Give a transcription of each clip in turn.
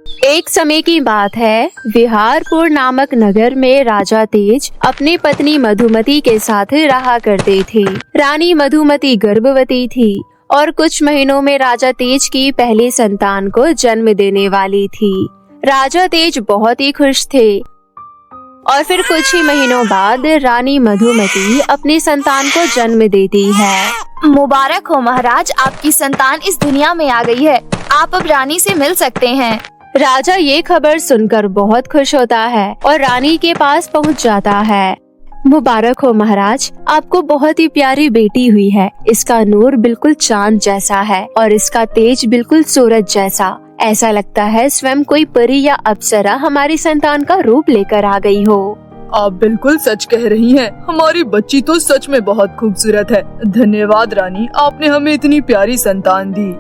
एक समय की बात है, विहारपुर नामक नगर में राजा तेज अपनी पत्नी मधुमती के साथ रहा करते थे। रानी मधुमती गर्भवती थी और कुछ महीनों में राजा तेज की पहली संतान को जन्म देने वाली थी। राजा तेज बहुत ही खुश थे और फिर कुछ ही महीनों बाद रानी मधुमती अपनी संतान को जन्म देती है। मुबारक हो महाराज, आपकी संतान इस दुनिया में आ गई है। आप अब रानी से मिल सकते हैं। राजा ये खबर सुनकर बहुत खुश होता है और रानी के पास पहुंच जाता है। मुबारक हो महाराज, आपको बहुत ही प्यारी बेटी हुई है। इसका नूर बिल्कुल चांद जैसा है और इसका तेज बिल्कुल सूरज जैसा। ऐसा लगता है स्वयं कोई परी या अप्सरा हमारी संतान का रूप लेकर आ गई हो। आप बिल्कुल सच कह रही हैं। हमारी बच्ची तो सच में बहुत खूबसूरत है। धन्यवाद रानी, आपने हमें इतनी प्यारी संतान दी।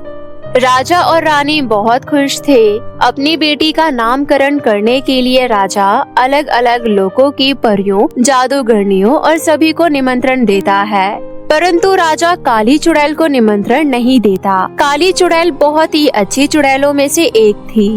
राजा और रानी बहुत खुश थे। अपनी बेटी का नामकरण करने के लिए राजा अलग अलग लोगों की परियों, जादूगरनियों और सभी को निमंत्रण देता है, परंतु राजा काली चुड़ैल को निमंत्रण नहीं देता। काली चुड़ैल बहुत ही अच्छी चुड़ैलों में से एक थी।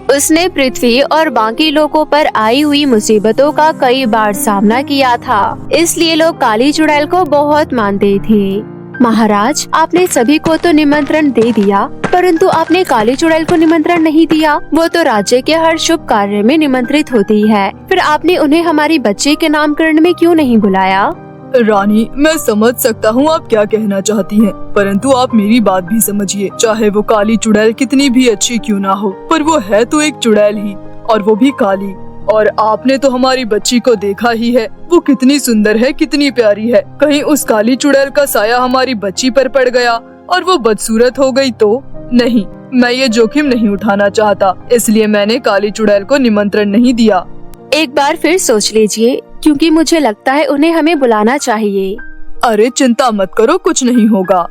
उसने पृथ्वी और बाकी लोगों पर आई हुई मुसीबतों का कई बार सामना किया था, इसलिए लोग काली चुड़ैल को बहुत मानते थे। महाराज, आपने सभी को तो निमंत्रण दे दिया, परंतु आपने काली चुड़ैल को निमंत्रण नहीं दिया। वो तो राज्य के हर शुभ कार्य में निमंत्रित होती है, फिर आपने उन्हें हमारी बच्ची के नामकरण में क्यों नहीं बुलाया? रानी, मैं समझ सकता हूँ आप क्या कहना चाहती हैं, परंतु आप मेरी बात भी समझिए। चाहे वो काली चुड़ैल कितनी भी अच्छी क्यों ना हो, पर वो है तो एक चुड़ैल ही, और वो भी काली। और आपने तो हमारी बच्ची को देखा ही है, वो कितनी सुंदर है, कितनी प्यारी है। कहीं उस काली चुड़ैल का साया हमारी बच्ची पर पड़ गया और वो बदसूरत हो गई तो? नहीं, मैं ये जोखिम नहीं उठाना चाहता, इसलिए मैंने काली चुड़ैल को निमंत्रण नहीं दिया। एक बार फिर सोच लीजिए, क्योंकि मुझे लगता है उन्हें हमें बुलाना चाहिए। अरे चिंता मत करो, कुछ नहीं होगा।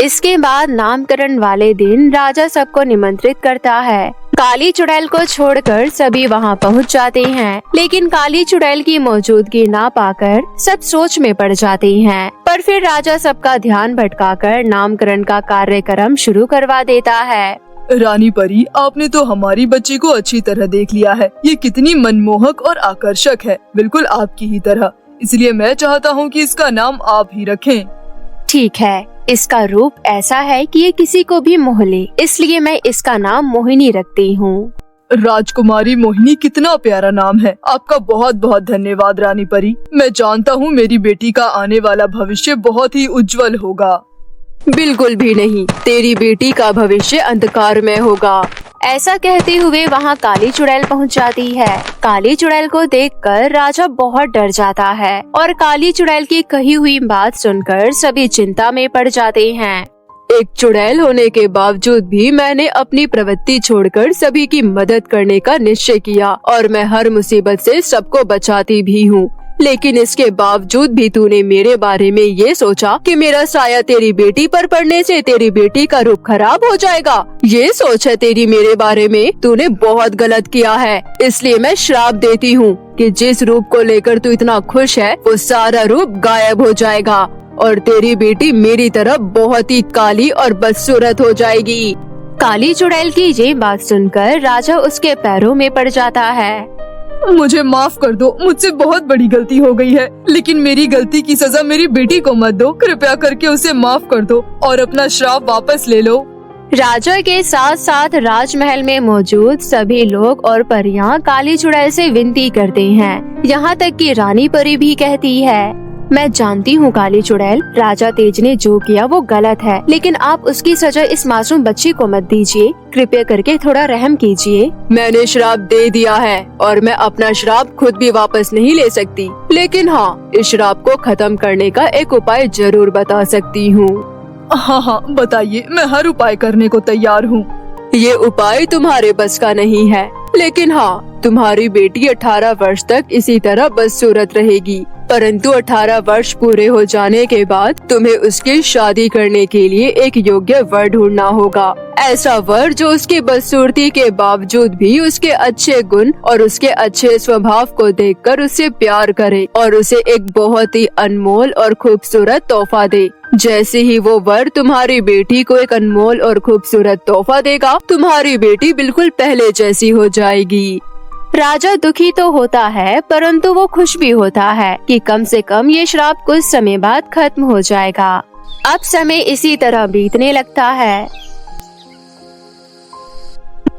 इसके बाद नामकरण वाले दिन राजा सबको निमंत्रित करता है। काली चुड़ैल को छोड़कर सभी वहां पहुंच जाते हैं, लेकिन काली चुड़ैल की मौजूदगी ना पाकर सब सोच में पड़ जाते हैं। पर फिर राजा सबका ध्यान भटकाकर नामकरण का कार्यक्रम शुरू करवा देता है। रानी परी, आपने तो हमारी बच्ची को अच्छी तरह देख लिया है। ये कितनी मनमोहक और आकर्षक है, बिल्कुल आपकी ही तरह। इसलिए मैं चाहता हूँ कि इसका नाम आप ही रखें। ठीक है, इसका रूप ऐसा है कि ये किसी को भी मोह ले, इसलिए मैं इसका नाम मोहिनी रखती हूँ। राजकुमारी मोहिनी कितना प्यारा नाम है। आपका बहुत बहुत धन्यवाद रानी परी। मैं जानता हूँ मेरी बेटी का आने वाला भविष्य बहुत ही उज्जवल होगा। बिल्कुल भी नहीं, तेरी बेटी का भविष्य अंधकार में होगा। ऐसा कहते हुए वहाँ काली चुड़ैल पहुँच जाती है। काली चुड़ैल को देखकर राजा बहुत डर जाता है और काली चुड़ैल की कही हुई बात सुनकर सभी चिंता में पड़ जाते हैं। एक चुड़ैल होने के बावजूद भी मैंने अपनी प्रवृत्ति छोड़कर सभी की मदद करने का निश्चय किया और मैं हर मुसीबत से सबको बचाती भी हूँ। लेकिन इसके बावजूद भी तूने मेरे बारे में ये सोचा कि मेरा साया तेरी बेटी पर पड़ने से तेरी बेटी का रूप खराब हो जाएगा। ये सोच है तेरी मेरे बारे में, तूने बहुत गलत किया है। इसलिए मैं श्राप देती हूँ कि जिस रूप को लेकर तू इतना खुश है वो सारा रूप गायब हो जाएगा और तेरी बेटी मेरी तरह बहुत ही काली और बदसूरत हो जाएगी। काली चुड़ैल की ये बात सुनकर राजा उसके पैरों में पड़ जाता है। मुझे माफ कर दो, मुझसे बहुत बड़ी गलती हो गई है, लेकिन मेरी गलती की सजा मेरी बेटी को मत दो। कृपया करके उसे माफ कर दो और अपना श्राप वापस ले लो। राजा के साथ साथ राजमहल में मौजूद सभी लोग और परियां काली चुड़ैल से विनती करते हैं। यहाँ तक कि रानी परी भी कहती है, मैं जानती हूँ काली चुड़ैल, राजा तेज ने जो किया वो गलत है, लेकिन आप उसकी सजा इस मासूम बच्ची को मत दीजिए। कृपया करके थोड़ा रहम कीजिए। मैंने श्राप दे दिया है और मैं अपना श्राप खुद भी वापस नहीं ले सकती, लेकिन हाँ, इस श्राप को खत्म करने का एक उपाय जरूर बता सकती हूँ। हाँ हाँ बताइए, मैं हर उपाय करने को तैयार हूँ। ये उपाय तुम्हारे बस का नहीं है, लेकिन हाँ, तुम्हारी बेटी 18 वर्ष तक इसी तरह बदसूरत रहेगी। परंतु 18 वर्ष पूरे हो जाने के बाद तुम्हें उसकी शादी करने के लिए एक योग्य वर ढूंढना होगा। ऐसा वर जो उसकी बदसूरती के बावजूद भी उसके अच्छे गुण और उसके अच्छे स्वभाव को देखकर उससे प्यार करे और उसे एक बहुत ही अनमोल और खूबसूरत तोहफा दे। जैसे ही वो वर तुम्हारी बेटी को एक अनमोल और खूबसूरत तोहफा देगा, तुम्हारी बेटी बिल्कुल पहले जैसी हो जाएगी। राजा दुखी तो होता है परंतु वो खुश भी होता है कि कम से कम ये श्राप कुछ समय बाद खत्म हो जाएगा। अब समय इसी तरह बीतने लगता है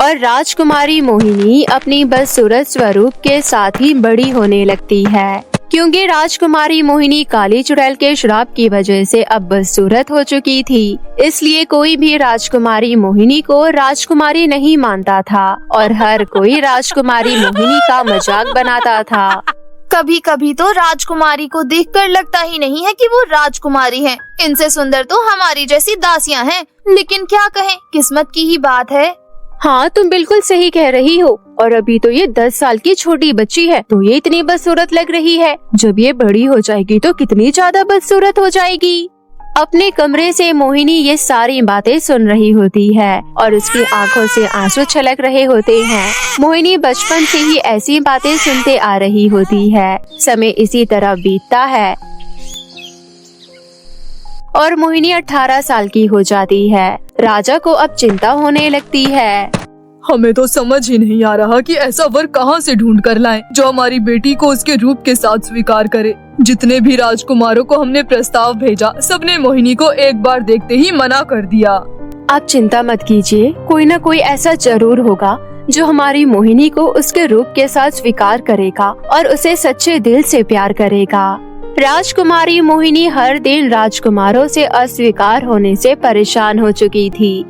और राजकुमारी मोहिनी अपनी बदसूरत स्वरूप के साथ ही बड़ी होने लगती है, क्योंकि राजकुमारी मोहिनी काली चुड़ैल के श्राप की वजह से अब बदसूरत हो चुकी थी। इसलिए कोई भी राजकुमारी मोहिनी को राजकुमारी नहीं मानता था और हर कोई राजकुमारी मोहिनी का मजाक बनाता था। कभी कभी तो राजकुमारी को देखकर लगता ही नहीं है कि वो राजकुमारी हैं। इनसे सुंदर तो हमारी जैसी दासियां हैं। लेकिन क्या कहें, किस्मत की ही बात है। हाँ, तुम बिल्कुल सही कह रही हो। और अभी तो ये 10 साल की छोटी बच्ची है तो ये इतनी बदसूरत लग रही है। जब ये बड़ी हो जाएगी तो कितनी ज्यादा बदसूरत हो जाएगी। अपने कमरे से मोहिनी ये सारी बातें सुन रही होती है और उसकी आंखों से आंसू छलक रहे होते हैं। मोहिनी बचपन से ही ऐसी बातें सुनते आ रही होती है। समय इसी तरह बीतता है और मोहिनी 18 साल की हो जाती है। राजा को अब चिंता होने लगती है। हमें तो समझ ही नहीं आ रहा कि ऐसा वर कहाँ से ढूंढ कर लाएं जो हमारी बेटी को उसके रूप के साथ स्वीकार करे। जितने भी राजकुमारों को हमने प्रस्ताव भेजा, सबने मोहिनी को एक बार देखते ही मना कर दिया। आप चिंता मत कीजिए, कोई न कोई ऐसा जरूर होगा जो हमारी मोहिनी को उसके रूप के साथ स्वीकार करेगा और उसे सच्चे दिल से प्यार करेगा। राजकुमारी मोहिनी हर दिन राजकुमारों से अस्वीकार होने से परेशान हो चुकी थी।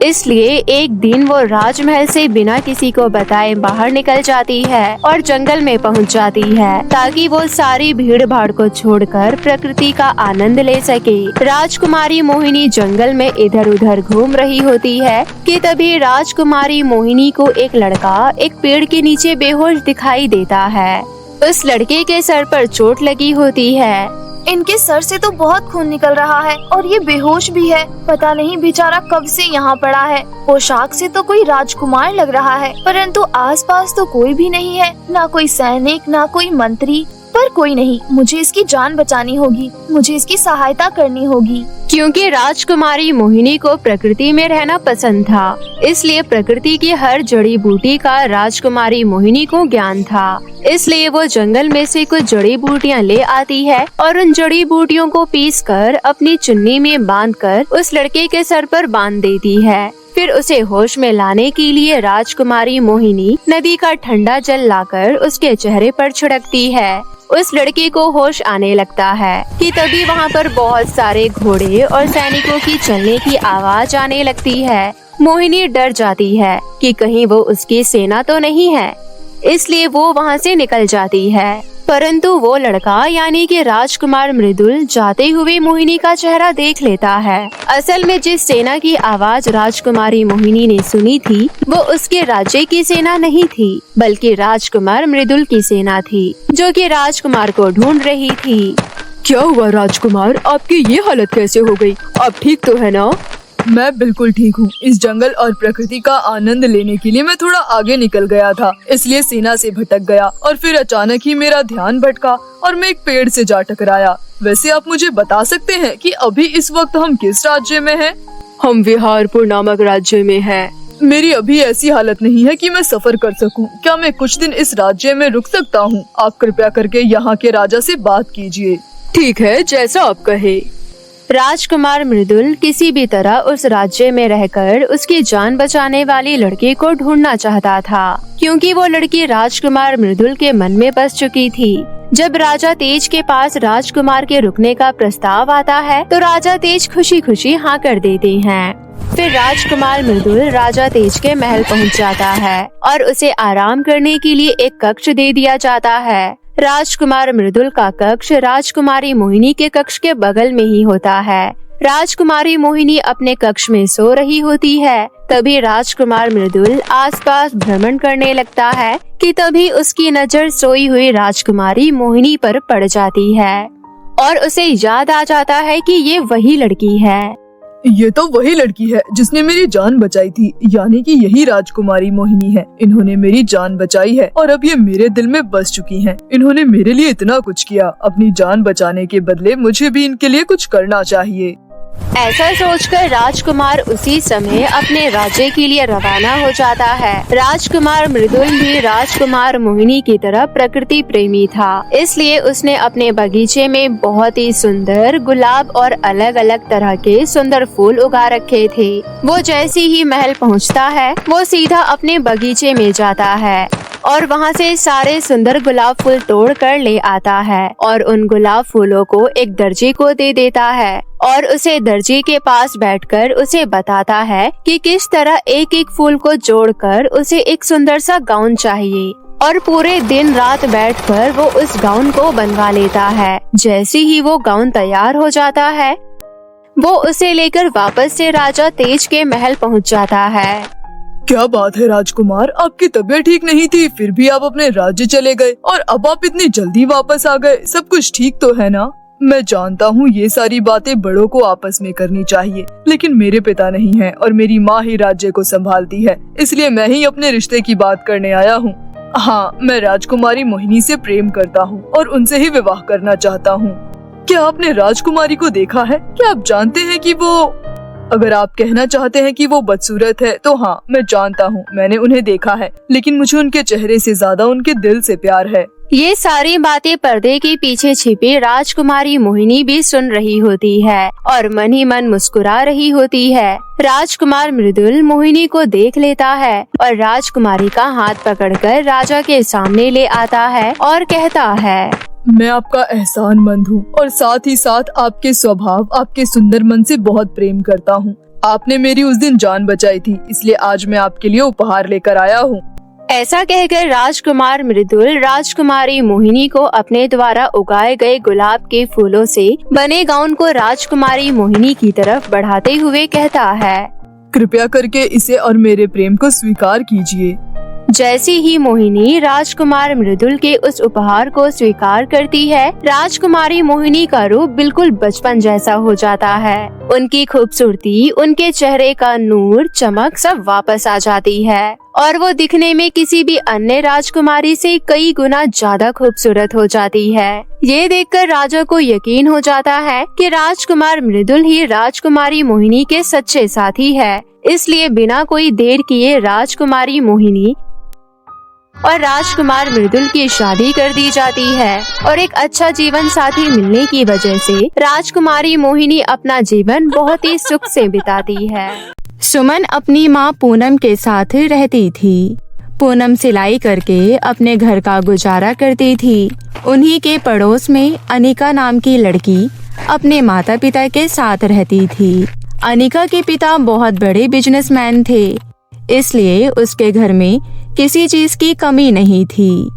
इसलिए एक दिन वो राजमहल से बिना किसी को बताए बाहर निकल जाती है और जंगल में पहुंच जाती है ताकि वो सारी भीड़ भाड़ को छोड़कर प्रकृति का आनंद ले सके। राजकुमारी मोहिनी जंगल में इधर उधर घूम रही होती है कि तभी राजकुमारी मोहिनी को एक लड़का एक पेड़ के नीचे बेहोश दिखाई देता है। उस लड़के के सर पर चोट लगी होती है। इनके सर से तो बहुत खून निकल रहा है और ये बेहोश भी है। पता नहीं बेचारा कब से यहाँ पड़ा है। पोशाक से तो कोई राजकुमार लग रहा है, परंतु आसपास तो कोई भी नहीं है, ना कोई सैनिक ना कोई मंत्री। पर कोई नहीं, मुझे इसकी जान बचानी होगी, मुझे इसकी सहायता करनी होगी। क्योंकि राजकुमारी मोहिनी को प्रकृति में रहना पसंद था, इसलिए प्रकृति की हर जड़ी बूटी का राजकुमारी मोहिनी को ज्ञान था। इसलिए वो जंगल में से कुछ जड़ी बूटियाँ ले आती है और उन जड़ी बूटियों को पीसकर अपनी चुन्नी में बांधकर उस लड़के के सर पर बांध देती है। फिर उसे होश में लाने के लिए राजकुमारी मोहिनी नदी का ठंडा जल लाकर उसके चेहरे पर छिड़कती है। उस लड़के को होश आने लगता है कि तभी वहाँ पर बहुत सारे घोड़े और सैनिकों की चलने की आवाज आने लगती है। मोहिनी डर जाती है कि कहीं वो उसकी सेना तो नहीं है, इसलिए वो वहाँ से निकल जाती है। परंतु वो लड़का यानी कि राजकुमार मृदुल जाते हुए मोहिनी का चेहरा देख लेता है। असल में जिस सेना की आवाज राजकुमारी मोहिनी ने सुनी थी वो उसके राज्य की सेना नहीं थी, बल्कि राजकुमार मृदुल की सेना थी जो कि राजकुमार को ढूंढ रही थी। क्या हुआ राजकुमार, आपकी ये हालत कैसे हो गई? आप ठीक तो है ना? मैं बिल्कुल ठीक हूँ। इस जंगल और प्रकृति का आनंद लेने के लिए मैं थोड़ा आगे निकल गया था, इसलिए सेना से भटक गया और फिर अचानक ही मेरा ध्यान भटका और मैं एक पेड़ से जा टकराया। वैसे आप मुझे बता सकते हैं कि अभी इस वक्त हम किस राज्य में हैं? हम विहारपुर नामक राज्य में हैं। मेरी अभी ऐसी हालत नहीं है कि मैं सफर कर सकूं। क्या मैं कुछ दिन इस राज्य में रुक सकता हूं? आप कृपया करके यहाँ के राजा से बात कीजिए। ठीक है, जैसा आप कहे। राजकुमार मृदुल किसी भी तरह उस राज्य में रहकर उसकी जान बचाने वाली लड़की को ढूंढना चाहता था, क्योंकि वो लड़की राजकुमार मृदुल के मन में बस चुकी थी। जब राजा तेज के पास राजकुमार के रुकने का प्रस्ताव आता है तो राजा तेज खुशी खुशी हाँ कर देते हैं। फिर राजकुमार मृदुल राजा तेज के महल पहुंच जाता है और उसे आराम करने के लिए एक कक्ष दे दिया जाता है। राजकुमार मृदुल का कक्ष राजकुमारी मोहिनी के कक्ष के बगल में ही होता है। राजकुमारी मोहिनी अपने कक्ष में सो रही होती है, तभी राजकुमार मृदुल आसपास भ्रमण करने लगता है कि तभी उसकी नजर सोई हुई राजकुमारी मोहिनी पर पड़ जाती है और उसे याद आ जाता है कि ये वही लड़की है। ये तो वही लड़की है जिसने मेरी जान बचाई थी, यानी कि यही राजकुमारी मोहिनी है। इन्होंने मेरी जान बचाई है और अब ये मेरे दिल में बस चुकी हैं। इन्होंने मेरे लिए इतना कुछ किया, अपनी जान बचाने के बदले मुझे भी इनके लिए कुछ करना चाहिए। ऐसा सोचकर राजकुमार उसी समय अपने राज्य के लिए रवाना हो जाता है। राजकुमार मृदुल भी राजकुमार मोहिनी की तरह प्रकृति प्रेमी था, इसलिए उसने अपने बगीचे में बहुत ही सुंदर गुलाब और अलग अलग तरह के सुंदर फूल उगा रखे थे। वो जैसे ही महल पहुंचता है वो सीधा अपने बगीचे में जाता है और वहाँ से सारे सुंदर गुलाब फूल तोड़ कर ले आता है और उन गुलाब फूलों को एक दर्जी को दे देता है और उसे दर्जी के पास बैठकर उसे बताता है कि किस तरह एक एक फूल को जोड़कर उसे एक सुंदर सा गाउन चाहिए और पूरे दिन रात बैठकर वो उस गाउन को बनवा लेता है। जैसे ही वो गाउन तैयार हो जाता है वो उसे लेकर वापस से राजा तेज के महल पहुँच जाता है। क्या बात है राजकुमार, आपकी तबीयत ठीक नहीं थी, फिर भी आप अपने राज्य चले गए और अब आप इतनी जल्दी वापस आ गए। सब कुछ ठीक तो है ना? मैं जानता हूँ ये सारी बातें बड़ों को आपस में करनी चाहिए, लेकिन मेरे पिता नहीं है और मेरी माँ ही राज्य को संभालती है, इसलिए मैं ही अपने रिश्ते की बात करने आया हूँ। हाँ, मैं राजकुमारी मोहिनी से प्रेम करता हूँ और उनसे ही विवाह करना चाहता हूँ। क्या आपने राजकुमारी को देखा है? क्या आप जानते हैं कि वो, अगर आप कहना चाहते हैं कि वो बदसूरत है तो हाँ, मैं जानता हूँ, मैंने उन्हें देखा है, लेकिन मुझे उनके चेहरे से ज्यादा उनके दिल से प्यार है। ये सारी बातें पर्दे के पीछे छिपी राजकुमारी मोहिनी भी सुन रही होती है और मन ही मन मुस्कुरा रही होती है। राजकुमार मृदुल मोहिनी को देख लेता है और राजकुमारी का हाथ पकड़कर राजा के सामने ले आता है और कहता है, मैं आपका एहसानमंद हूँ और साथ ही साथ आपके स्वभाव, आपके सुंदर मन से बहुत प्रेम करता हूँ। आपने मेरी उस दिन जान बचाई थी, इसलिए आज मैं आपके लिए उपहार लेकर आया हूँ। ऐसा कहकर राजकुमार मृदुल राजकुमारी मोहिनी को अपने द्वारा उगाए गए गुलाब के फूलों से बने गाउन को राजकुमारी मोहिनी की तरफ बढ़ाते हुए कहता है, कृपया करके इसे और मेरे प्रेम को स्वीकार कीजिए। जैसे ही मोहिनी राजकुमार मृदुल के उस उपहार को स्वीकार करती है, राजकुमारी मोहिनी का रूप बिल्कुल बचपन जैसा हो जाता है। उनकी खूबसूरती, उनके चेहरे का नूर, चमक सब वापस आ जाती है और वो दिखने में किसी भी अन्य राजकुमारी से कई गुना ज्यादा खूबसूरत हो जाती है। ये देखकर राजा को यकीन हो जाता है कि राजकुमार मृदुल ही राजकुमारी मोहिनी के सच्चे साथी है। इसलिए बिना कोई देर किए राजकुमारी मोहिनी और राजकुमार मृदुल की शादी कर दी जाती है और एक अच्छा जीवन साथी मिलने की वजह से राजकुमारी मोहिनी अपना जीवन बहुत ही सुख से बिताती है। सुमन अपनी माँ पूनम के साथ रहती थी। पूनम सिलाई करके अपने घर का गुजारा करती थी। उन्हीं के पड़ोस में अनिका नाम की लड़की अपने माता पिता के साथ रहती थी। अनिका के पिता बहुत बड़े बिजनेसमैन थे, इसलिए उसके घर में किसी चीज की कमी नहीं थी।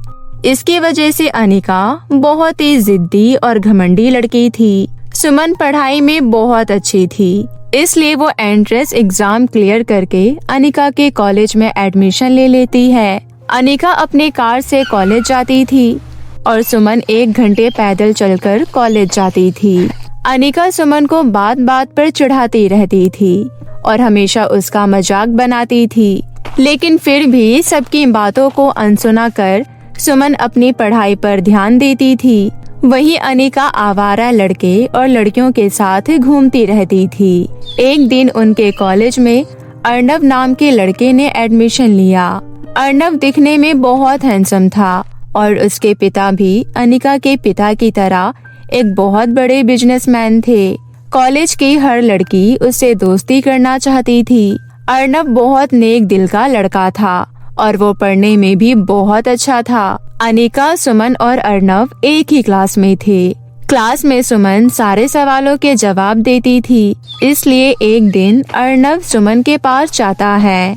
इसकी वजह से अनिका बहुत ही जिद्दी और घमंडी लड़की थी। सुमन पढ़ाई में बहुत अच्छी थी, इसलिए वो एंट्रेंस एग्जाम क्लियर करके अनिका के कॉलेज में एडमिशन ले लेती है। अनिका अपने कार से कॉलेज जाती थी और सुमन 1 घंटे पैदल चलकर कॉलेज जाती थी। अनिका सुमन को बात बात पर चिढ़ाती रहती थी और हमेशा उसका मजाक बनाती थी, लेकिन फिर भी सबकी बातों को अनसुना कर सुमन अपनी पढ़ाई पर ध्यान देती थी। वहीं अनिका आवारा लड़के और लड़कियों के साथ घूमती रहती थी। एक दिन उनके कॉलेज में अर्णव नाम के लड़के ने एडमिशन लिया। अर्णव दिखने में बहुत हैंडसम था और उसके पिता भी अनिका के पिता की तरह एक बहुत बड़े बिजनेसमैन थे। कॉलेज की हर लड़की उससे दोस्ती करना चाहती थी। अर्णव बहुत नेक दिल का लड़का था और वो पढ़ने में भी बहुत अच्छा था। अनिका, सुमन और अर्णव एक ही क्लास में थे। क्लास में सुमन सारे सवालों के जवाब देती थी, इसलिए एक दिन अर्णव सुमन के पास जाता है।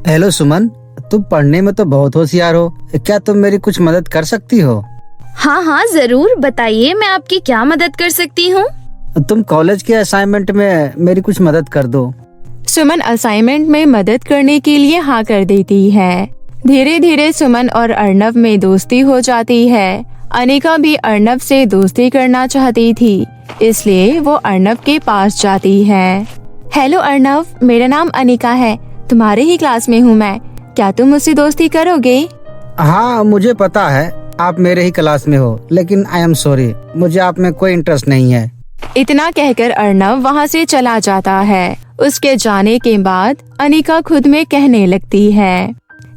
हेलो सुमन, तुम पढ़ने में तो बहुत होशियार हो, क्या तुम मेरी कुछ मदद कर सकती हो? हाँ हाँ जरूर, बताइए मैं आपकी क्या मदद कर सकती हूँ। तुम कॉलेज के असाइनमेंट में मेरी कुछ मदद कर दो। सुमन असाइनमेंट में मदद करने के लिए हाँ कर देती है। धीरे धीरे सुमन और अर्नव में दोस्ती हो जाती है। अनिका भी अर्नव से दोस्ती करना चाहती थी, इसलिए वो अर्नव के पास जाती है। हेलो अर्नव, मेरा नाम अनिका है, तुम्हारे ही क्लास में हूँ मैं। क्या तुम मुझसे दोस्ती करोगे? हाँ, मुझे पता है आप मेरे ही क्लास में हो, लेकिन आई एम सॉरी, मुझे आप में कोई इंटरेस्ट नहीं है। इतना कहकर अर्नव वहाँ से चला जाता है। उसके जाने के बाद अनिका खुद में कहने लगती है,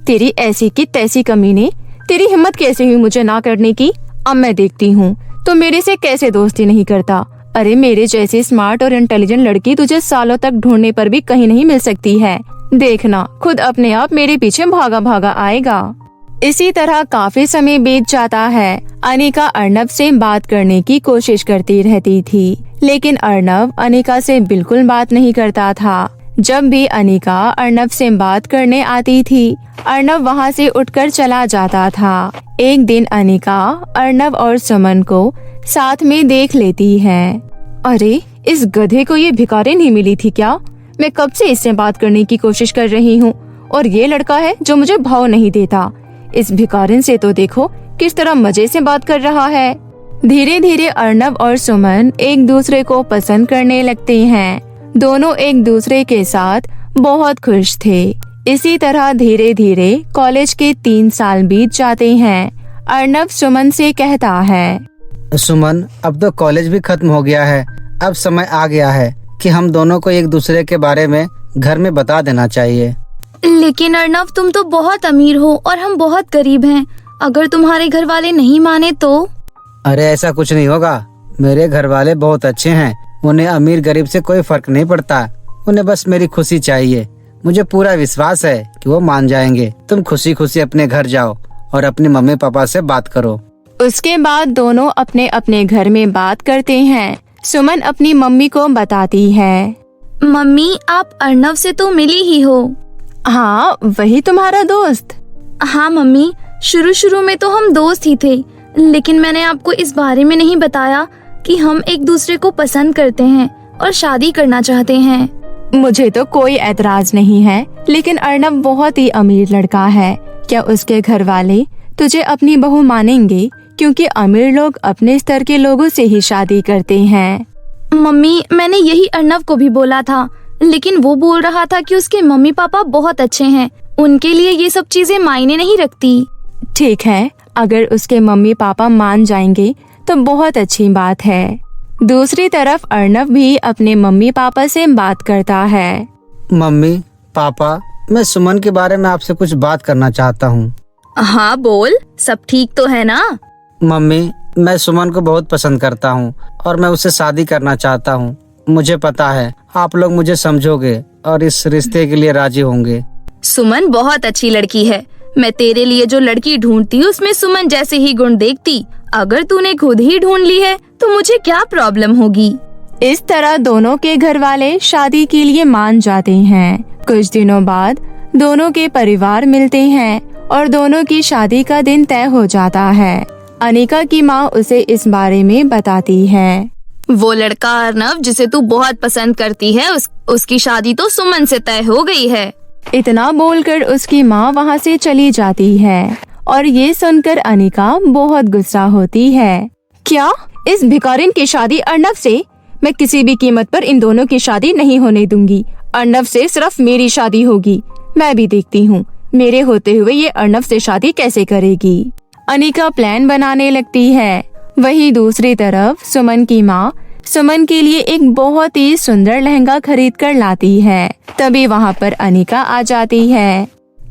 तेरी ऐसी की तैसी कमीने, तेरी हिम्मत कैसे हुई मुझे ना करने की? अब मैं देखती हूँ तो मेरे से कैसे दोस्ती नहीं करता। अरे मेरे जैसी स्मार्ट और इंटेलिजेंट लड़की तुझे सालों तक ढूंढने पर भी कहीं नहीं मिल सकती है। देखना, खुद अपने आप मेरे पीछे भागा भागा आएगा। इसी तरह काफी समय बीत जाता है। अनिका अर्नव से बात करने की कोशिश करती रहती थी, लेकिन अर्नव अनिका से बिल्कुल बात नहीं करता था। जब भी अनिका अर्नव से बात करने आती थी, अर्नव वहाँ से उठकर चला जाता था। एक दिन अनिका अर्नव और सुमन को साथ में देख लेती है। अरे इस गधे को ये भिखारी नहीं मिली थी क्या? मैं कब से इससे बात करने की कोशिश कर रही हूँ और ये लड़का है जो मुझे भाव नहीं देता। इस भिखारिन से तो देखो किस तरह मजे से बात कर रहा है। धीरे धीरे अर्नव और सुमन एक दूसरे को पसंद करने लगते हैं। दोनों एक दूसरे के साथ बहुत खुश थे। इसी तरह धीरे धीरे कॉलेज के 3 साल बीत जाते हैं। अर्नव सुमन से कहता है, सुमन, अब तो कॉलेज भी खत्म हो गया है। अब समय आ गया है कि हम दोनों को एक दूसरे के बारे में घर में बता देना चाहिए। लेकिन अर्नव, तुम तो बहुत अमीर हो और हम बहुत गरीब हैं। अगर तुम्हारे घर वाले नहीं माने तो? अरे ऐसा कुछ नहीं होगा, मेरे घर वाले बहुत अच्छे हैं। उन्हें अमीर गरीब से कोई फर्क नहीं पड़ता, उन्हें बस मेरी खुशी चाहिए। मुझे पूरा विश्वास है कि वो मान जाएंगे। तुम खुशी खुशी अपने घर जाओ और अपने मम्मी पापा से बात करो। उसके बाद दोनों अपने अपने घर में बात करते हैं। सुमन अपनी मम्मी को बताती है, मम्मी, आप अर्नव से तो मिली ही हो। हाँ, वही तुम्हारा दोस्त? हाँ मम्मी, शुरू में तो हम दोस्त ही थे, लेकिन मैंने आपको इस बारे में नहीं बताया कि हम एक दूसरे को पसंद करते हैं और शादी करना चाहते हैं। मुझे तो कोई एतराज नहीं है, लेकिन अर्नव बहुत ही अमीर लड़का है। क्या उसके घर वाले तुझे अपनी बहू मानेंगे? क्योंकि अमीर लोग अपने स्तर के लोगों से ही शादी करते हैं। मम्मी, मैंने यही अर्नव को भी बोला था, लेकिन वो बोल रहा था कि उसके मम्मी पापा बहुत अच्छे हैं, उनके लिए ये सब चीजें मायने नहीं रखती। ठीक है, अगर उसके मम्मी पापा मान जाएंगे तो बहुत अच्छी बात है। दूसरी तरफ अर्नव भी अपने मम्मी पापा से बात करता है। मम्मी पापा, मैं सुमन के बारे में आपसे कुछ बात करना चाहता हूँ। हाँ बोल, सब ठीक तो है ना? मम्मी, मैं सुमन को बहुत पसंद करता हूँ और मैं उससे शादी करना चाहता हूँ। मुझे पता है आप लोग मुझे समझोगे और इस रिश्ते के लिए राजी होंगे। सुमन बहुत अच्छी लड़की है। मैं तेरे लिए जो लड़की ढूंढती उसमें सुमन जैसे ही गुण देखती। अगर तूने खुद ही ढूंढ ली है तो मुझे क्या प्रॉब्लम होगी। इस तरह दोनों के घर वाले शादी के लिए मान जाते हैं। कुछ दिनों बाद दोनों के परिवार मिलते हैं और दोनों की शादी का दिन तय हो जाता है। अनिका की माँ उसे इस बारे में बताती है। वो लड़का अर्नव जिसे तू बहुत पसंद करती है, उसकी शादी तो सुमन से तय हो गई है। इतना बोलकर उसकी माँ वहाँ से चली जाती है और ये सुनकर अनिका बहुत गुस्सा होती है। क्या? इस भिखारिन की शादी अर्नव से? मैं किसी भी कीमत पर इन दोनों की शादी नहीं होने दूंगी। अर्नव से सिर्फ मेरी शादी होगी। मैं भी देखती हूँ मेरे होते हुए ये अर्नव से शादी कैसे करेगी। अनिका प्लान बनाने लगती है। वहीं दूसरी तरफ सुमन की माँ सुमन के लिए एक बहुत ही सुंदर लहंगा खरीद कर लाती है। तभी वहाँ पर अनिका आ जाती है।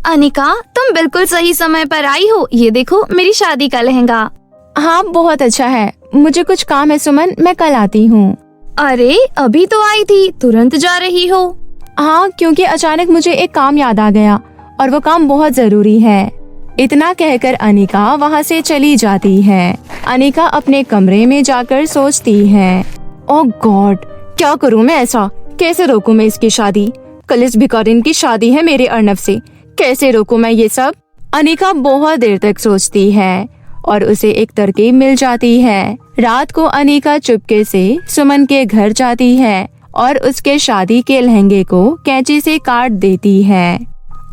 अनिका, तुम बिल्कुल सही समय पर आई हो। ये देखो मेरी शादी का लहंगा। हाँ, बहुत अच्छा है। मुझे कुछ काम है सुमन, मैं कल आती हूँ। अरे अभी तो आई थी, तुरंत जा रही हो? हाँ, क्योंकि अचानक मुझे एक काम याद आ गया और वो काम बहुत जरूरी है। इतना कहकर अनिका वहाँ से चली जाती है। अनिका अपने कमरे में जाकर सोचती है, ओह गॉड, क्या करूँ मैं ऐसा? कैसे रोकूं मैं इसकी शादी? कल इस भिखारिन की शादी है मेरे अर्नव से, कैसे रोकूं मैं ये सब? अनिका बहुत देर तक सोचती है और उसे एक तरकीब मिल जाती है। रात को अनिका चुपके से सुमन के घर जाती है और उसके शादी के लहंगे को कैंची से काट देती है।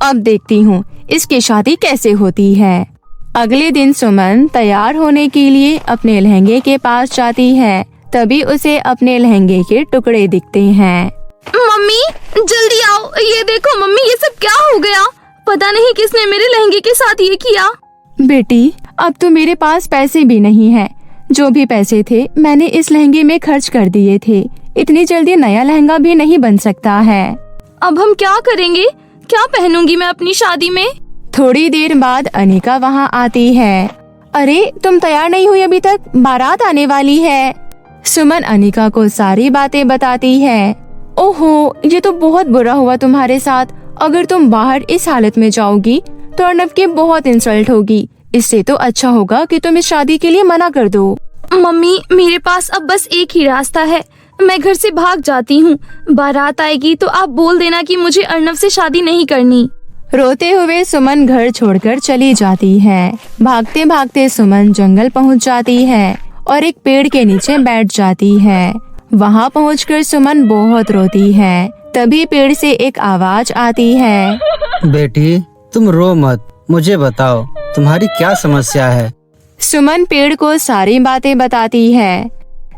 अब देखती हूँ इसकी शादी कैसे होती है। अगले दिन सुमन तैयार होने के लिए अपने लहंगे के पास जाती है। तभी उसे अपने लहंगे के टुकड़े दिखते हैं। मम्मी जल्दी आओ, ये देखो मम्मी, ये सब क्या हो गया? पता नहीं किसने मेरे लहंगे के साथ ये किया। बेटी, अब तो मेरे पास पैसे भी नहीं है। जो भी पैसे थे मैंने इस लहंगे में खर्च कर दिए थे। इतनी जल्दी नया लहंगा भी नहीं बन सकता है। अब हम क्या करेंगे? क्या पहनूंगी मैं अपनी शादी में? थोड़ी देर बाद अनिका वहाँ आती है। अरे तुम तैयार नहीं हुई अभी तक, बारात आने वाली है। सुमन अनिका को सारी बातें बताती है। ओहो, ये तो बहुत बुरा हुआ तुम्हारे साथ। अगर तुम बाहर इस हालत में जाओगी तो अर्नव की बहुत इंसल्ट होगी। इससे तो अच्छा होगा कि तुम इस शादी के लिए मना कर दो। मम्मी, मेरे पास अब बस एक ही रास्ता है। मैं घर से भाग जाती हूँ। बारात आएगी तो आप बोल देना कि मुझे अर्नव से शादी नहीं करनी। रोते हुए सुमन घर छोड़कर चली जाती है। भागते भागते सुमन जंगल पहुँच जाती है और एक पेड़ के नीचे बैठ जाती है। वहाँ पहुँचकर सुमन बहुत रोती है। तभी पेड़ से एक आवाज आती है। बेटी, तुम रो मत, मुझे बताओ तुम्हारी क्या समस्या है। सुमन पेड़ को सारी बातें बताती है।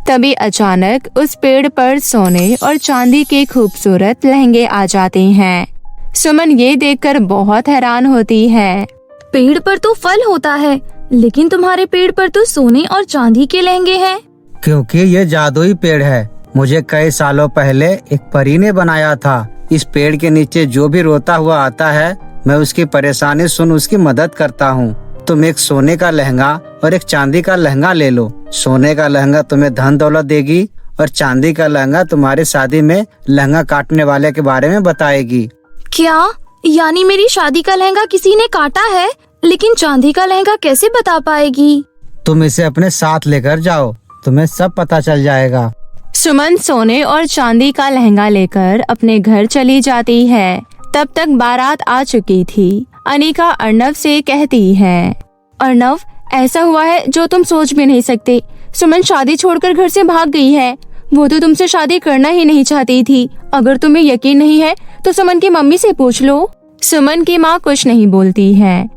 तभी अचानक उस पेड़ पर सोने और चांदी के खूबसूरत लहंगे आ जाते हैं। सुमन ये देखकर बहुत हैरान होती है। पेड़ पर तो फल होता है, लेकिन तुम्हारे पेड़ पर तो सोने और चांदी के लहंगे हैं। क्योंकि ये जादुई पेड़ है। मुझे कई सालों पहले एक परी ने बनाया था। इस पेड़ के नीचे जो भी रोता हुआ आता है, मैं उसकी परेशानी सुन उसकी मदद करता हूँ। तुम एक सोने का लहंगा और एक चांदी का लहंगा ले लो। सोने का लहंगा तुम्हें धन दौलत देगी और चांदी का लहंगा तुम्हारी शादी में लहंगा काटने वाले के बारे में बताएगी। क्या? यानी मेरी शादी का लहंगा किसी ने काटा है, लेकिन चांदी का लहंगा कैसे बता पाएगी? तुम इसे अपने साथ लेकर जाओ, तुम्हें सब पता चल जाएगा। सुमन सोने और चांदी का लहंगा लेकर अपने घर चली जाती है। तब तक बारात आ चुकी थी। अनिका अर्नव से कहती है, अर्नव, ऐसा हुआ है जो तुम सोच भी नहीं सकते। सुमन शादी छोड़कर घर से भाग गई है। वो तो तुमसे शादी करना ही नहीं चाहती थी। अगर तुम्हें यकीन नहीं है तो सुमन की मम्मी से पूछ लो। सुमन की माँ कुछ नहीं बोलती है।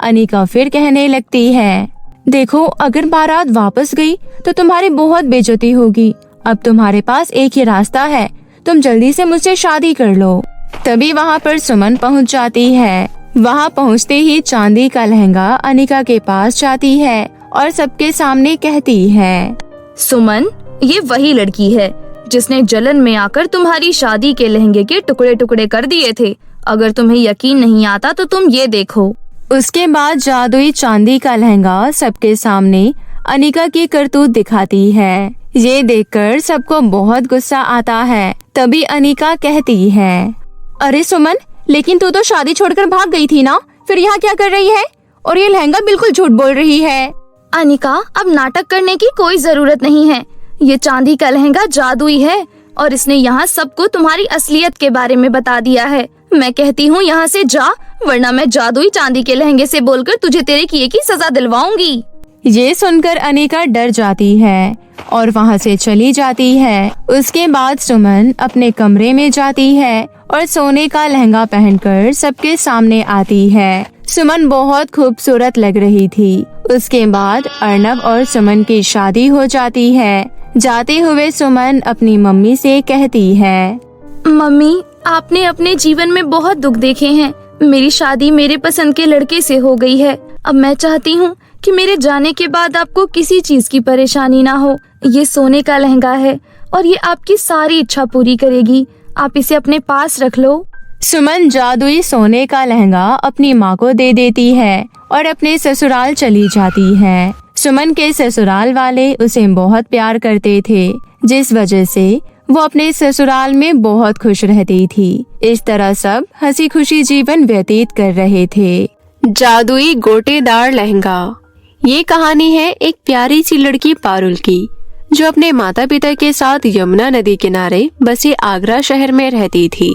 अनिका फिर कहने लगती है, देखो, अगर बारात वापस गई तो तुम्हारी बहुत बेइज्जती होगी। अब तुम्हारे पास एक ही रास्ता है, तुम जल्दी से मुझसे शादी कर लो। तभी वहाँ पर सुमन पहुँच जाती है। वहाँ पहुँचते ही चांदी का लहंगा अनिका के पास जाती है और सबके सामने कहती है, सुमन, ये वही लड़की है जिसने जलन में आकर तुम्हारी शादी के लहंगे के टुकड़े टुकड़े कर दिए थे। अगर तुम्हें यकीन नहीं आता तो तुम ये देखो। उसके बाद जादुई चांदी का लहंगा सबके सामने अनिका की करतूत दिखाती है। ये देखकर सबको बहुत गुस्सा आता है। तभी अनिका कहती है, अरे सुमन, लेकिन तू तो शादी छोड़कर भाग गई थी ना, फिर यहाँ क्या कर रही है? और ये लहंगा बिल्कुल झूठ बोल रही है। अनिका, अब नाटक करने की कोई जरूरत नहीं है। ये चांदी का लहंगा जादुई है और इसने यहाँ सबको तुम्हारी असलियत के बारे में बता दिया है। मैं कहती हूँ यहाँ से जा, वरना मैं जादुई चांदी के लहंगे से बोलकर तुझे तेरे किए की सजा दिलवाऊंगी। ये सुनकर अनिका डर जाती है और वहाँ से चली जाती है। उसके बाद सुमन अपने कमरे में जाती है और सोने का लहंगा पहनकर सबके सामने आती है। सुमन बहुत खूबसूरत लग रही थी। उसके बाद अर्नव और सुमन की शादी हो जाती है। जाते हुए सुमन अपनी मम्मी से कहती है, मम्मी, आपने अपने जीवन में बहुत दुख देखे हैं। मेरी शादी मेरे पसंद के लड़के से हो गई है। अब मैं चाहती हूँ कि मेरे जाने के बाद आपको किसी चीज की परेशानी ना हो। ये सोने का लहंगा है और ये आपकी सारी इच्छा पूरी करेगी। आप इसे अपने पास रख लो। सुमन जादुई सोने का लहंगा अपनी माँ को दे देती है और अपने ससुराल चली जाती है। सुमन के ससुराल वाले उसे बहुत प्यार करते थे, जिस वजह से वो अपने ससुराल में बहुत खुश रहती थी। इस तरह सब हंसी खुशी जीवन व्यतीत कर रहे थे। जादुई गोटेदार लहंगा। ये कहानी है एक प्यारी सी लड़की पारुल की, जो अपने माता पिता के साथ यमुना नदी किनारे बसे आगरा शहर में रहती थी।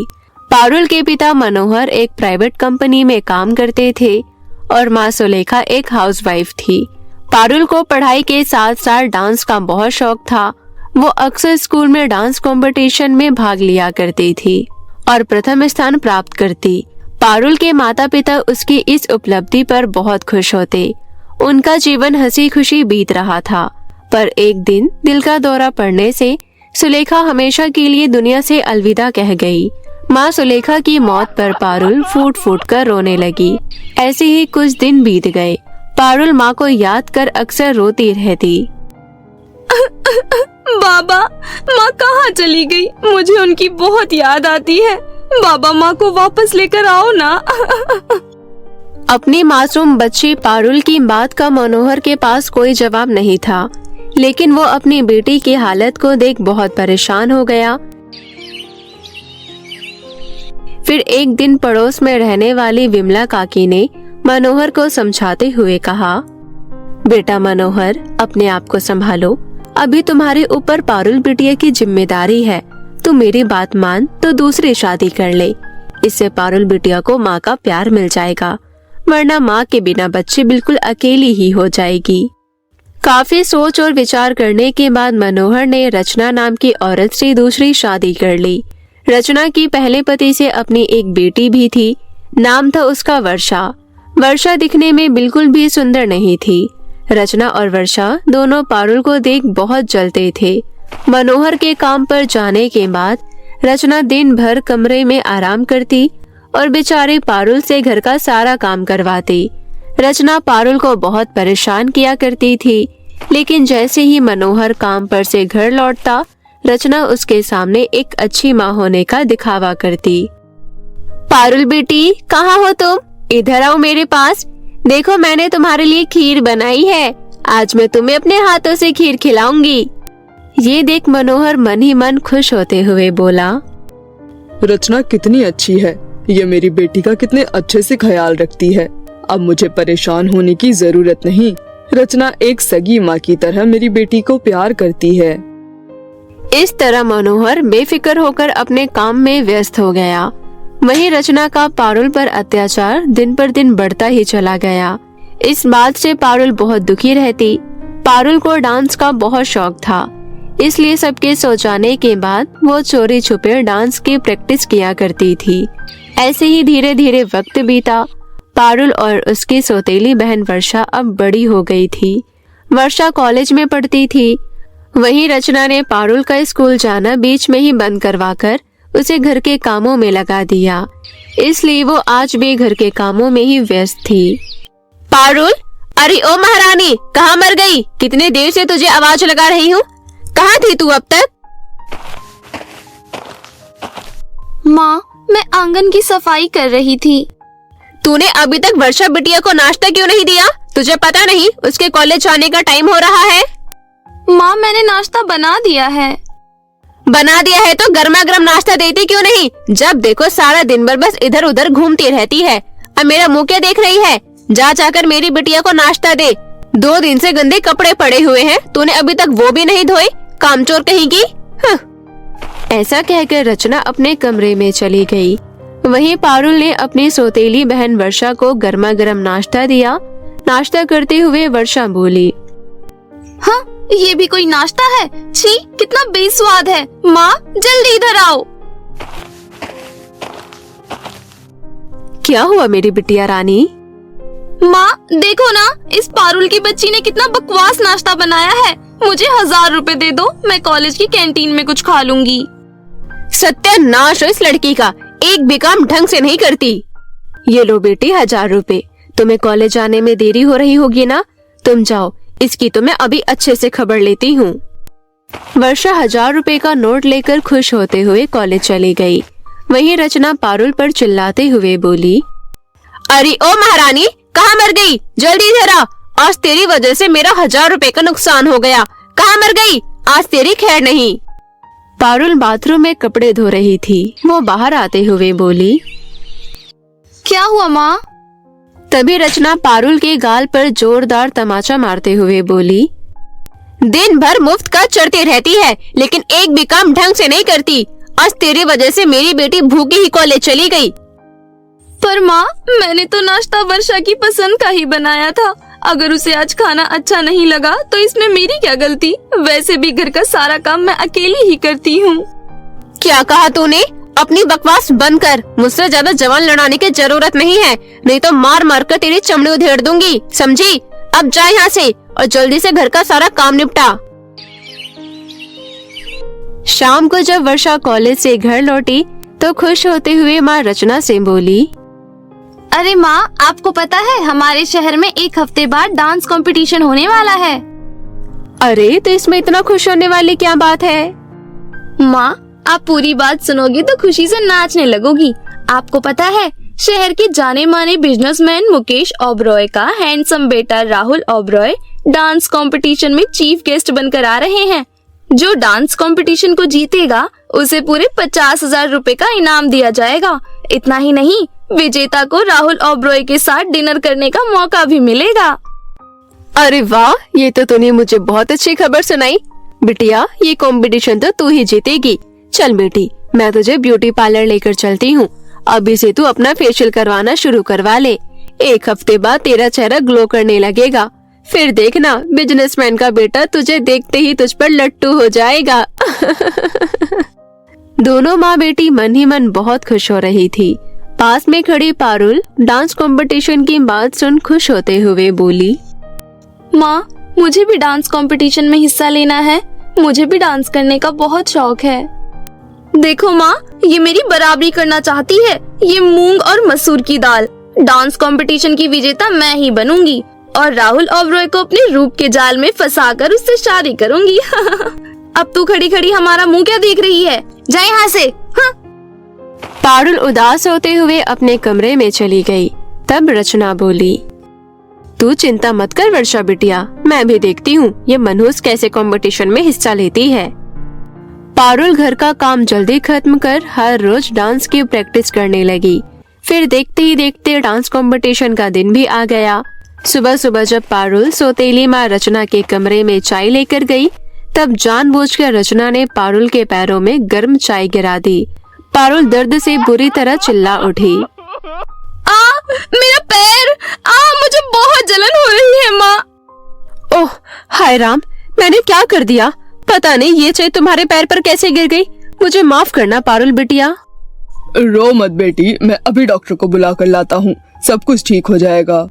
पारुल के पिता मनोहर एक प्राइवेट कंपनी में काम करते थे और माँ सुलेखा एक हाउसवाइफ थी। पारुल को पढ़ाई के साथ साथ डांस का बहुत शौक था। वो अक्सर स्कूल में डांस कंपटीशन में भाग लिया करती थी और प्रथम स्थान प्राप्त करती। पारुल के माता पिता उसकी इस उपलब्धि पर बहुत खुश होते। उनका जीवन हंसी खुशी बीत रहा था, पर एक दिन दिल का दौरा पड़ने से सुलेखा हमेशा के लिए दुनिया से अलविदा कह गई। माँ सुलेखा की मौत पर पारुल फूट फूट कर रोने लगी। ऐसे ही कुछ दिन बीत गए। पारुल माँ को याद कर अक्सर रोती रहती। बाबा, माँ कहाँ चली गई? मुझे उनकी बहुत याद आती है। बाबा, माँ को वापस लेकर आओ ना। अपनी मासूम बच्ची पारुल की बात का मनोहर के पास कोई जवाब नहीं था, लेकिन वो अपनी बेटी की हालत को देख बहुत परेशान हो गया। फिर एक दिन पड़ोस में रहने वाली विमला काकी ने मनोहर को समझाते हुए कहा, बेटा मनोहर, अपने आप को संभालो। अभी तुम्हारे ऊपर पारुल बिटिया की जिम्मेदारी है। तू मेरी बात मान तो दूसरी शादी कर ले। इससे पारुल बिटिया को माँ का प्यार मिल जाएगा, वरना माँ के बिना बच्ची बिल्कुल अकेली ही हो जाएगी। काफी सोच और विचार करने के बाद मनोहर ने रचना नाम की औरत से दूसरी शादी कर ली। रचना की पहले पति से अपनी एक बेटी भी थी। नाम था उसका वर्षा। वर्षा दिखने में बिल्कुल भी सुंदर नहीं थी। रचना और वर्षा दोनों पारुल को देख बहुत जलते थे। मनोहर के काम पर जाने के बाद रचना दिन भर कमरे में आराम करती और बेचारे पारुल से घर का सारा काम करवाती। रचना पारुल को बहुत परेशान किया करती थी, लेकिन जैसे ही मनोहर काम पर से घर लौटता, रचना उसके सामने एक अच्छी माँ होने का दिखावा करती। पारुल बेटी, कहाँ हो तुम? इधर आओ मेरे पास। देखो, मैंने तुम्हारे लिए खीर बनाई है। आज मैं तुम्हें अपने हाथों से खीर खिलाऊंगी। ये देख मनोहर मन ही मन खुश होते हुए बोला, रचना कितनी अच्छी है। ये मेरी बेटी का कितने अच्छे से ख्याल रखती है। अब मुझे परेशान होने की जरूरत नहीं। रचना एक सगी माँ की तरह मेरी बेटी को प्यार करती है। इस तरह मनोहर बेफिक्र होकर अपने काम में व्यस्त हो गया। वहीं रचना का पारुल पर अत्याचार दिन पर दिन बढ़ता ही चला गया। इस बात से पारुल बहुत दुखी रहती। पारुल को डांस का बहुत शौक था, इसलिए सबके सो जाने के बाद वो चोरी छुपे डांस की प्रैक्टिस किया करती थी। ऐसे ही धीरे धीरे वक्त बीता। पारुल और उसकी सौतेली बहन वर्षा अब बड़ी हो गई थी। वर्षा कॉलेज में पढ़ती थी। वहीं रचना ने पारुल का स्कूल जाना बीच में ही बंद करवाकर उसे घर के कामों में लगा दिया, इसलिए वो आज भी घर के कामों में ही व्यस्त थी। पारुल, अरे ओ महारानी, कहाँ मर गई? कितने देर से तुझे आवाज लगा रही हूँ। कहाँ थी तू अब तक? माँ, मैं आंगन की सफाई कर रही थी। तूने अभी तक वर्षा बिटिया को नाश्ता क्यों नहीं दिया? तुझे पता नहीं उसके कॉलेज जाने का टाइम हो रहा है? माँ, मैंने नाश्ता बना दिया है। बना दिया है तो गर्मा गर्म नाश्ता देती क्यों नहीं? जब देखो सारा दिन भर बस इधर उधर घूमती रहती है। अब मेरा मुंह क्या देख रही है? जा जाकर मेरी बिटिया को नाश्ता दे। 2 दिन से गंदे कपड़े पड़े हुए हैं, तूने अभी तक वो भी नहीं धोए। कामचोर कहेगी। ऐसा कहकर रचना अपने कमरे में चली गई। वहीं पारुल ने अपनी सौतेली बहन वर्षा को गर्मा गर्म नाश्ता दिया। नाश्ता करते हुए वर्षा बोली, हाँ, ये भी कोई नाश्ता है? छी, कितना बेस्वाद है। माँ, जल्दी इधर आओ। क्या हुआ मेरी बिटिया रानी? माँ, देखो ना, इस पारुल की बच्ची ने कितना बकवास नाश्ता बनाया है। मुझे 1000 रुपए दे दो, मैं कॉलेज की कैंटीन में कुछ खा लूंगी। सत्यानाश हो इस लड़की का, एक भी काम ढंग से नहीं करती। ये लो बेटी 1000 रुपए। तुम्हें कॉलेज जाने में देरी हो रही होगी ना, तुम जाओ, इसकी तो मैं अभी अच्छे से खबर लेती हूँ। वर्षा 1000 रुपए का नोट लेकर खुश होते हुए कॉलेज चली गई। वहीं रचना पारुल पर चिल्लाते हुए बोली, अरे ओ महारानी, कहाँ मर गई? जल्दी इधर आ। आज तेरी वजह से मेरा 1000 रुपए का नुकसान हो गया। कहाँ मर गई? आज तेरी खैर नहीं। पारुल बाथरूम में कपड़े धो रही थी। वो बाहर आते हुए बोली, क्या हुआ माँ? तभी रचना पारुल के गाल पर जोरदार तमाचा मारते हुए बोली, दिन भर मुफ्त का चढ़ती रहती है, लेकिन एक भी काम ढंग से नहीं करती। आज तेरी वजह से मेरी बेटी भूखी ही कॉलेज चली गई। पर माँ, मैंने तो नाश्ता वर्षा की पसंद का ही बनाया था। अगर उसे आज खाना अच्छा नहीं लगा तो इसमें मेरी क्या गलती? वैसे भी घर का सारा काम मैं अकेली ही करती हूँ। क्या कहा तूने? अपनी बकवास बंद कर। मुझसे ज्यादा जवान लड़ाने की जरूरत नहीं है, नहीं तो मार मार कर तेरी चमड़ी उधेड़ दूंगी, समझी? अब जा यहाँ से और जल्दी से घर का सारा काम निपटा। शाम को जब वर्षा कॉलेज से घर लौटी तो खुश होते हुए माँ रचना से बोली, अरे माँ, आपको पता है हमारे शहर में एक हफ्ते बाद डांस कंपटीशन होने वाला है। अरे तो इसमें इतना खुश होने वाली क्या बात है? माँ, आप पूरी बात सुनोगी तो खुशी से नाचने लगोगी। आपको पता है शहर के जाने माने बिजनेसमैन मुकेश ओबरॉय का हैंडसम बेटा राहुल ओबरॉय डांस कंपटीशन में चीफ गेस्ट बनकर आ रहे हैं। जो डांस कंपटीशन को जीतेगा उसे पूरे 50,000 रुपए का इनाम दिया जाएगा। इतना ही नहीं, विजेता को राहुल ओबरॉय के साथ डिनर करने का मौका भी मिलेगा। अरे वाह, ये तो तूने मुझे बहुत अच्छी खबर सुनाई। बिटिया, ये कंपटीशन तो तू ही जीतेगी। चल बेटी, मैं तुझे ब्यूटी पार्लर लेकर चलती हूँ। अभी से तू अपना फेशियल करवाना शुरू करवा ले। एक हफ्ते बाद तेरा चेहरा ग्लो करने लगेगा। फिर देखना, बिजनेसमैन का बेटा तुझे देखते ही तुझ पर लट्टू हो जाएगा। दोनों माँ बेटी मन ही मन बहुत खुश हो रही थी। पास में खड़ी पारुल डांस कंपटीशन की बात सुन खुश होते हुए बोली, माँ, मुझे भी डांस कंपटीशन में हिस्सा लेना है। मुझे भी डांस करने का बहुत शौक है। देखो माँ, ये मेरी बराबरी करना चाहती है। ये मूंग और मसूर की दाल। डांस कंपटीशन की विजेता मैं ही बनूंगी और राहुल ओबरॉय को अपने रूप के जाल में फंसाकर उससे शादी करूंगी। अब तू खड़ी खड़ी हमारा मुंह क्या देख रही है? जा यहाँ से। हाँ। पारुल उदास होते हुए अपने कमरे में चली गई। तब रचना बोली, तू चिंता मत कर वर्षा बिटिया, मैं भी देखती हूँ ये मनहूस कैसे कंपटीशन में हिस्सा लेती है। पारुल घर का काम जल्दी खत्म कर हर रोज डांस की प्रैक्टिस करने लगी। फिर देखते ही देखते डांस कंपटीशन का दिन भी आ गया। सुबह सुबह जब पारुल सौतेली माँ रचना के कमरे में चाय लेकर गई, तब जानबूझकर रचना ने पारुल के पैरों में गर्म चाय गिरा दी। पारुल दर्द से बुरी तरह चिल्ला उठी। मेरा पैर! मुझे बहुत जलन हो रही है माँ। ओह हाय राम, मैंने क्या कर दिया? पता नहीं ये चाय तुम्हारे पैर पर कैसे गिर गई। मुझे माफ करना पारुल बिटिया। रो मत बेटी, मैं अभी डॉक्टर को बुला कर लाता हूँ। सब कुछ ठीक हो जाएगा।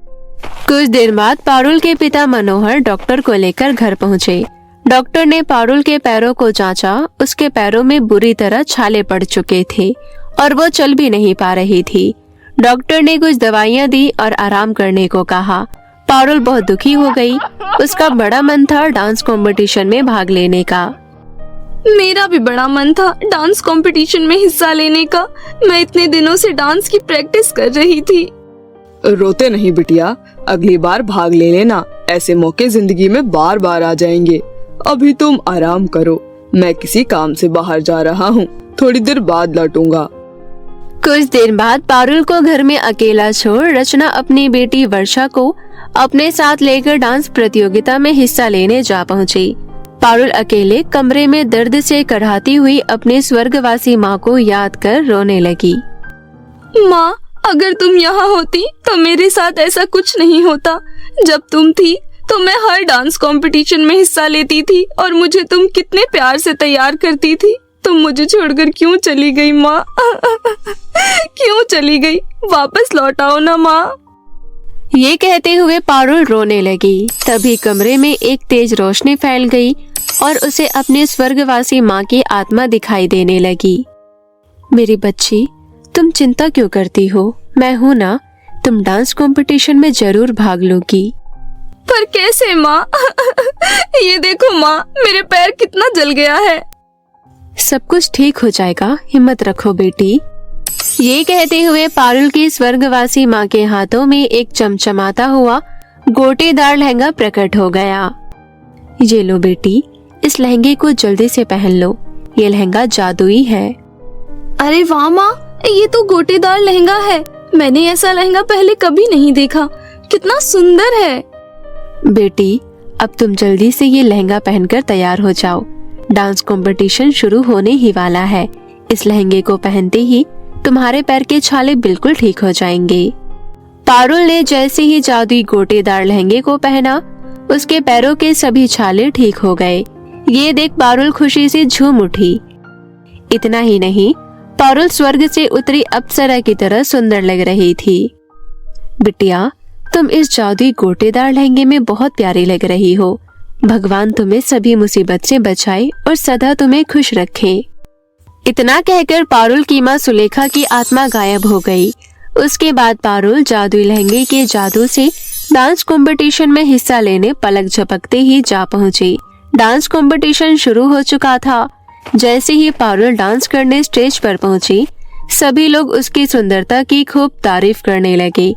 कुछ देर बाद पारुल के पिता मनोहर डॉक्टर को लेकर घर पहुँचे। डॉक्टर ने पारुल के पैरों को जांचा। उसके पैरों में बुरी तरह छाले पड़ चुके थे और वो चल भी नहीं पा रही थी। डॉक्टर ने कुछ दवाइयाँ दी और आराम करने को कहा। पारुल बहुत दुखी हो गई। उसका बड़ा मन था डांस कंपटीशन में भाग लेने का। मेरा भी बड़ा मन था डांस कंपटीशन में हिस्सा लेने का। मैं इतने दिनों से डांस की प्रैक्टिस कर रही थी। रोते नहीं बिटिया, अगली बार भाग ले लेना। ऐसे मौके जिंदगी में बार बार आ जाएंगे। अभी तुम आराम करो, मैं किसी काम से बाहर जा रहा हूँ। थोड़ी देर बाद लौटूंगा। कुछ देर बाद पारुल को घर में अकेला छोड़ रचना अपनी बेटी वर्षा को अपने साथ लेकर डांस प्रतियोगिता में हिस्सा लेने जा पहुंची। पारुल अकेले कमरे में दर्द से कराहती हुई अपने स्वर्गवासी माँ को याद कर रोने लगी। माँ, अगर तुम यहाँ होती तो मेरे साथ ऐसा कुछ नहीं होता। जब तुम थी तो मैं हर डांस कंपटीशन में हिस्सा लेती थी और मुझे तुम कितने प्यार से तैयार करती थी। तुम मुझे छोड़कर क्यों चली गई माँ? क्यों चली गई? वापस लौट आओ ना माँ। ये कहते हुए पारुल रोने लगी। तभी कमरे में एक तेज रोशनी फैल गई और उसे अपने स्वर्गवासी माँ की आत्मा दिखाई देने लगी। मेरी बच्ची, तुम चिंता क्यों करती हो? मैं हूँ ना, तुम डांस कंपटीशन में जरूर भाग लोगी। पर कैसे माँ? ये देखो माँ, मेरे पैर कितना जल गया है। सब कुछ ठीक हो जाएगा, हिम्मत रखो बेटी। ये कहते हुए पारुल की स्वर्गवासी माँ के हाथों में एक चमचमाता हुआ गोटेदार लहंगा प्रकट हो गया। ये लो बेटी, इस लहंगे को जल्दी से पहन लो। ये लहंगा जादुई है। अरे वाह माँ, ये तो गोटेदार लहंगा है। मैंने ऐसा लहंगा पहले कभी नहीं देखा। कितना सुंदर है। बेटी, अब तुम जल्दी से ये लहंगा पहनकर तैयार हो जाओ। डांस कंपटीशन शुरू होने ही वाला है। इस लहंगे को पहनते ही तुम्हारे पैर के छाले बिल्कुल ठीक हो जाएंगे। पारुल ने जैसे ही जादुई गोटेदार लहंगे को पहना, उसके पैरों के सभी छाले ठीक हो गए। ये देख पारुल खुशी से झूम उठी। इतना ही नहीं, पारुल स्वर्ग से उतरी अप्सरा की तरह सुंदर लग रही थी। बिटिया, तुम इस जादुई गोटेदार लहंगे में बहुत प्यारी लग रही हो। भगवान तुम्हें सभी मुसीबत से बचाए और सदा तुम्हें खुश रखे। इतना कहकर पारुल की माँ सुलेखा की आत्मा गायब हो गई। उसके बाद पारुल जादुई लहंगे के जादू से डांस कंपटीशन में हिस्सा लेने पलक झपकते ही जा पहुंची। डांस कंपटीशन शुरू हो चुका था। जैसे ही पारुल डांस करने स्टेज पर पहुंची, सभी लोग उसकी सुंदरता की खूब तारीफ करने लगे।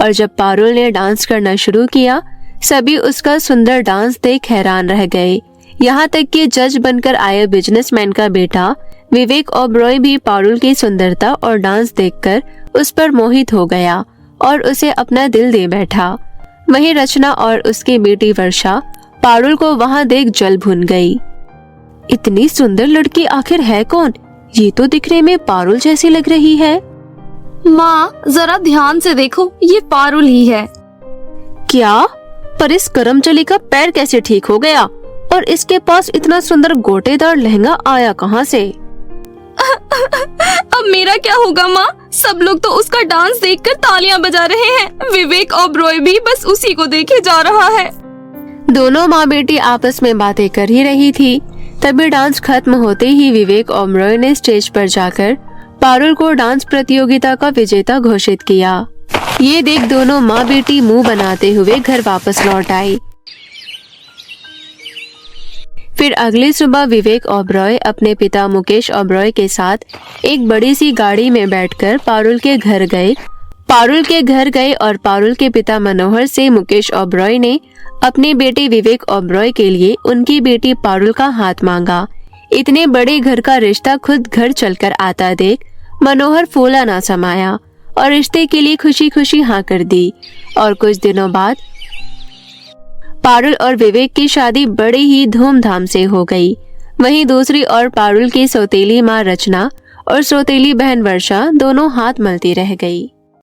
और जब पारुल ने डांस करना शुरू किया, सभी उसका सुंदर डांस देख हैरान रह गए। यहाँ तक कि जज बनकर आए बिजनेसमैन का बेटा विवेक ओबरॉय भी पारुल की सुंदरता और डांस देखकर उस पर मोहित हो गया और उसे अपना दिल दे बैठा। वहीं रचना और उसकी बेटी वर्षा पारुल को वहां देख जल भुन गई। इतनी सुंदर लड़की आखिर है कौन? ये तो दिखने में पारुल जैसी लग रही है। माँ, जरा ध्यान से देखो, ये पारुल ही है। क्या? पर इस करमचली का पैर कैसे ठीक हो गया? और इसके पास इतना सुंदर गोटेदार लहंगा आया कहाँ से? अब मेरा क्या होगा माँ? सब लोग तो उसका डांस देखकर तालियां बजा रहे हैं। विवेक ओबरॉय भी बस उसी को देखे जा रहा है। दोनों माँ बेटी आपस में बातें कर ही रही थी। तभी डांस खत्म होते ही विवेक ओबरॉय ने स्टेज पर जाकर पारुल को डांस प्रतियोगिता का विजेता घोषित किया। ये देख दोनों माँ बेटी मुंह बनाते हुए घर वापस लौट आई। फिर अगली सुबह विवेक ओबरॉय अपने पिता मुकेश ओबरॉय के साथ एक बड़ी सी गाड़ी में बैठकर पारुल के घर गए और पारुल के पिता मनोहर से मुकेश ओबरॉय ने अपने बेटे विवेक ओबरॉय के लिए उनकी बेटी पारुल का हाथ मांगा। इतने बड़े घर का रिश्ता खुद घर चलकर आता देख मनोहर फूला ना समाया और रिश्ते के लिए खुशी खुशी हाँ कर दी। और कुछ दिनों बाद पारुल और विवेक की शादी बड़ी ही धूमधाम से हो गई। वहीं दूसरी ओर पारुल की सौतेली माँ रचना और सौतेली बहन वर्षा दोनों हाथ मलती रह गई।